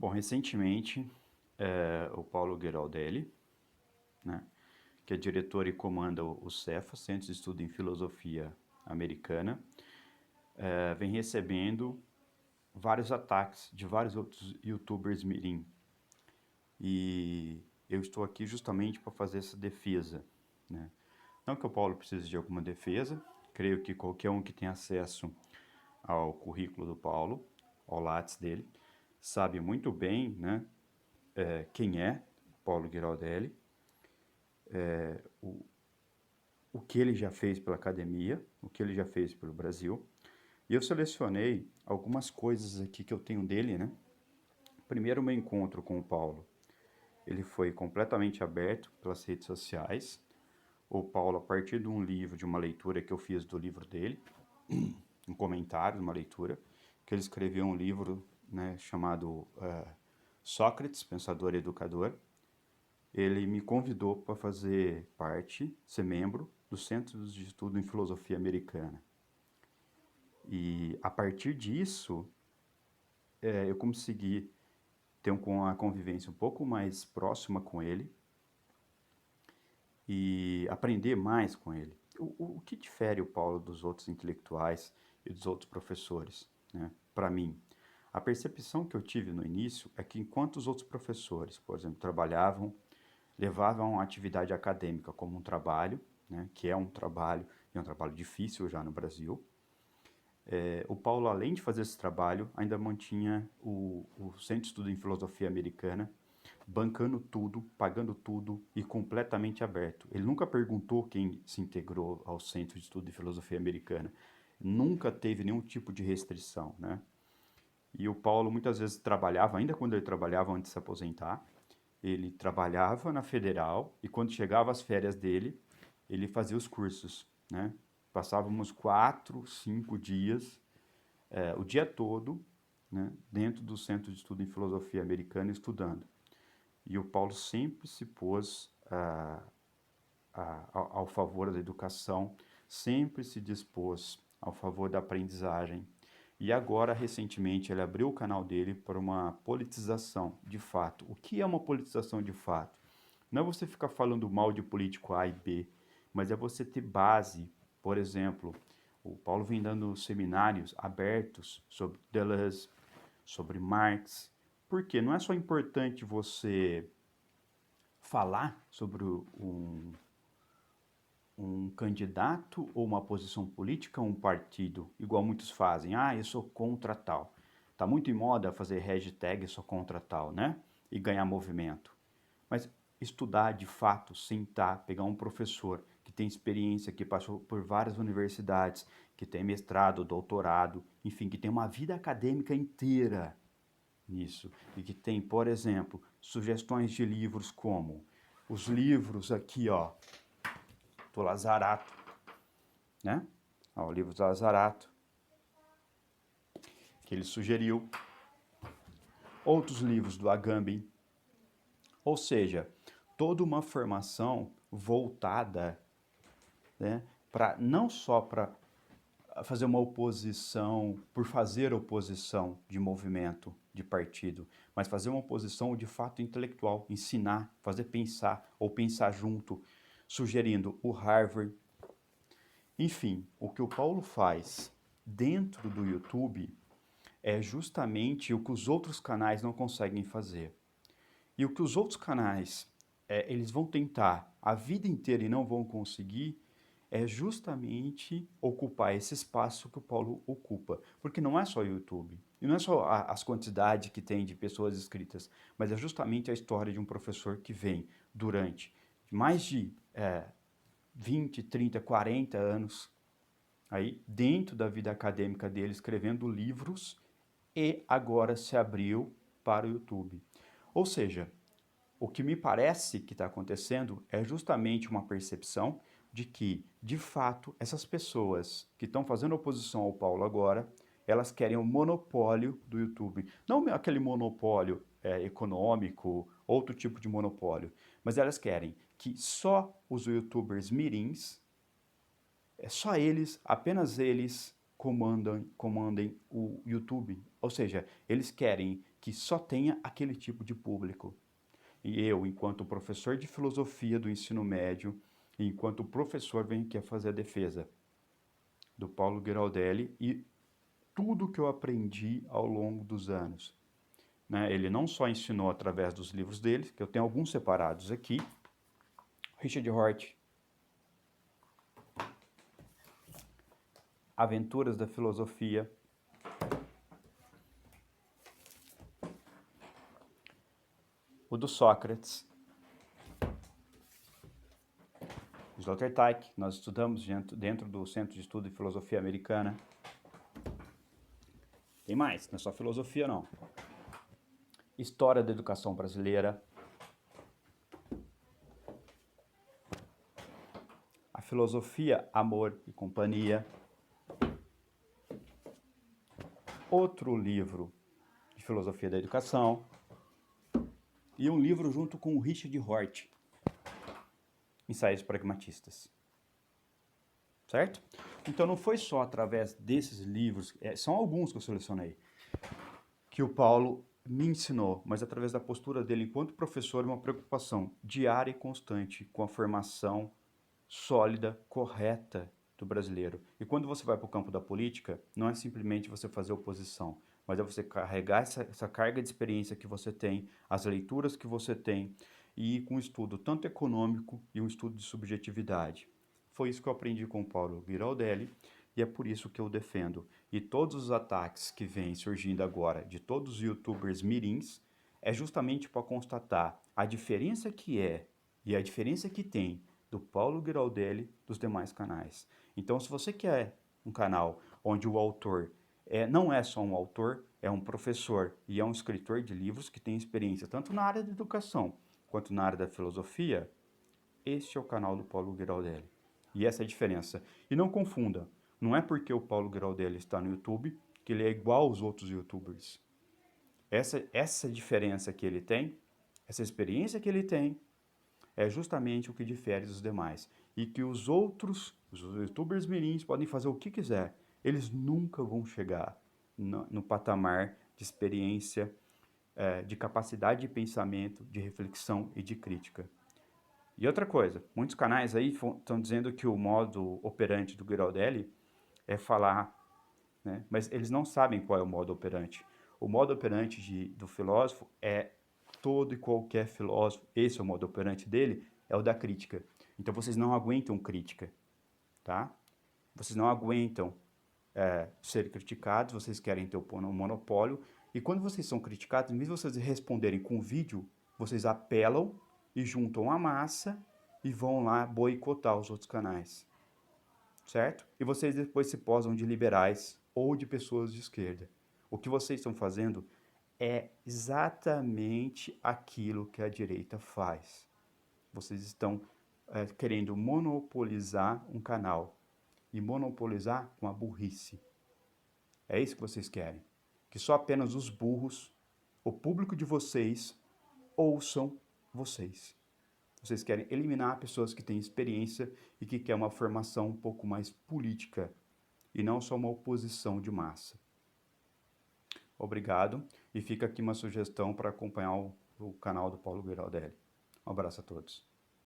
Bom, recentemente, o Paulo Gheraldelli, né, que é diretor e comanda o Cefa, Centro de Estudo em Filosofia Americana, vem recebendo vários ataques de vários outros youtubers mirim. E eu estou aqui justamente para fazer essa defesa, né? Não que o Paulo precise de alguma defesa, creio que qualquer um que tem acesso ao currículo do Paulo, ao Lattes dele, sabe muito bem, né, quem é Paulo Gheraldelli, o que ele já fez pela academia, o que ele já fez pelo Brasil. E eu selecionei algumas coisas aqui que eu tenho dele, né? Primeiro, o meu encontro com o Paulo. Ele foi completamente aberto pelas redes sociais. O Paulo, a partir de um livro, de uma leitura que eu fiz do livro dele, um comentário, uma leitura, que ele escreveu um livro, né, chamado Sócrates, Pensador e Educador. Ele me convidou para fazer parte, ser membro do Centro de Estudo em Filosofia Americana. E a partir disso, eu consegui ter uma convivência um pouco mais próxima com ele e aprender mais com ele. O que difere o Paulo dos outros intelectuais e dos outros professores, né? Para mim, a percepção que eu tive no início é que enquanto os outros professores, por exemplo, levavam a atividade acadêmica como um trabalho, né, que é um trabalho, e é um trabalho difícil já no Brasil, o Paulo, além de fazer esse trabalho, ainda mantinha o Centro de Estudo em Filosofia Americana, bancando tudo, pagando tudo e completamente aberto. Ele nunca perguntou quem se integrou ao Centro de Estudo de Filosofia Americana. Nunca teve nenhum tipo de restrição, né? E o Paulo muitas vezes trabalhava, ainda quando ele trabalhava antes de se aposentar, ele trabalhava na Federal e quando chegava as férias dele, ele fazia os cursos, né? Passávamos 4, 5 dias, o dia todo, né, dentro do Centro de Estudo em Filosofia Americana estudando. E o Paulo sempre se pôs ao favor da educação, sempre se dispôs ao favor da aprendizagem. E agora, recentemente, ele abriu o canal dele para uma politização de fato. O que é uma politização de fato? Não é você ficar falando mal de político A e B, mas é você ter base. Por exemplo, o Paulo vem dando seminários abertos sobre Deleuze, sobre Marx. Porque não é só importante você falar sobre um candidato ou uma posição política ou um partido, igual muitos fazem. Ah, eu sou contra tal. Tá muito em moda fazer hashtag sou contra tal, né? E ganhar movimento. Mas estudar de fato, sentar, pegar um professor que tem experiência, que passou por várias universidades, que tem mestrado, doutorado, enfim, que tem uma vida acadêmica inteira nisso. E que tem, por exemplo, sugestões de livros como os livros aqui, ó, do Lazarato, né? Ó, o livro do Lazarato, que ele sugeriu. Outros livros do Agamben. Ou seja, toda uma formação voltada, né, não só para fazer uma oposição por fazer oposição de movimento, de partido, mas fazer uma oposição de fato intelectual, ensinar, fazer pensar ou pensar junto, sugerindo o Harvard. Enfim, o que o Paulo faz dentro do YouTube é justamente o que os outros canais não conseguem fazer. E o que os outros canais eles vão tentar a vida inteira e não vão conseguir é justamente ocupar esse espaço que o Paulo ocupa. Porque não é só o YouTube, e não é só as quantidades que tem de pessoas inscritas, mas é justamente a história de um professor que vem durante mais de 20, 30, 40 anos aí dentro da vida acadêmica dele, escrevendo livros e agora se abriu para o YouTube. Ou seja, o que me parece que está acontecendo é justamente uma percepção de que, de fato, essas pessoas que estão fazendo oposição ao Paulo agora, elas querem o monopólio do YouTube. Não aquele monopólio econômico, outro tipo de monopólio, mas elas querem que só os YouTubers mirins, só eles, apenas eles comandem o YouTube. Ou seja, eles querem que só tenha aquele tipo de público. E eu, enquanto professor de filosofia do ensino médio, enquanto professor, venho aqui a fazer a defesa do Paulo Giraldelli e tudo que eu aprendi ao longo dos anos. Né? Ele não só ensinou através dos livros dele, que eu tenho alguns separados aqui, Richard Hort, Aventuras da Filosofia, o do Sócrates, Sloterdijk, que nós estudamos dentro do Centro de Estudo de Filosofia Americana. Tem mais, não é só filosofia não. História da Educação Brasileira, a Filosofia, Amor e Companhia, outro livro de Filosofia da Educação e um livro junto com o Richard Hort, Ensaios Pragmatistas. Certo? Então não foi só através desses livros, são alguns que eu selecionei, que o Paulo me ensinou, mas através da postura dele enquanto professor, uma preocupação diária e constante com a formação sólida, correta do brasileiro. E quando você vai para o campo da política, não é simplesmente você fazer oposição, mas é você carregar essa carga de experiência que você tem, as leituras que você tem, e ir com um estudo tanto econômico e um estudo de subjetividade. Foi isso que eu aprendi com o Paulo Giraldelli, e é por isso que eu defendo. E todos os ataques que vêm surgindo agora de todos os youtubers mirins, é justamente para constatar a diferença que é e a diferença que tem do Paulo Giraldelli dos demais canais. Então, se você quer um canal onde o autor não é só um autor, é um professor e é um escritor de livros que tem experiência tanto na área da educação quanto na área da filosofia, este é o canal do Paulo Giraldelli. E essa é a diferença. E não confunda, não é porque o Paulo Giraldelli está no YouTube que ele é igual aos outros youtubers. Essa diferença que ele tem, essa experiência que ele tem, é justamente o que difere dos demais. E que os youtubers mirins, podem fazer o que quiser, eles nunca vão chegar no patamar de experiência, de capacidade de pensamento, de reflexão e de crítica. E outra coisa, muitos canais aí estão dizendo que o modo operante do Giraldelli é falar, né? Mas eles não sabem qual é o modo operante. O modo operante do filósofo é todo e qualquer filósofo, esse é o modo operante dele, é o da crítica. Então vocês não aguentam crítica, tá? Vocês não aguentam ser criticados, vocês querem ter um monopólio, e quando vocês são criticados, em vez de vocês responderem com vídeo, vocês apelam e juntam a massa e vão lá boicotar os outros canais, certo? E vocês depois se posam de liberais ou de pessoas de esquerda. O que vocês estão fazendo é exatamente aquilo que a direita faz. Vocês estão querendo monopolizar um canal e monopolizar com a burrice. É isso que vocês querem. Que só apenas os burros, o público de vocês, ouçam vocês. Vocês querem eliminar pessoas que têm experiência e que querem uma formação um pouco mais política e não só uma oposição de massa. Obrigado, e fica aqui uma sugestão para acompanhar o canal do Paulo Giraldelli. Um abraço a todos.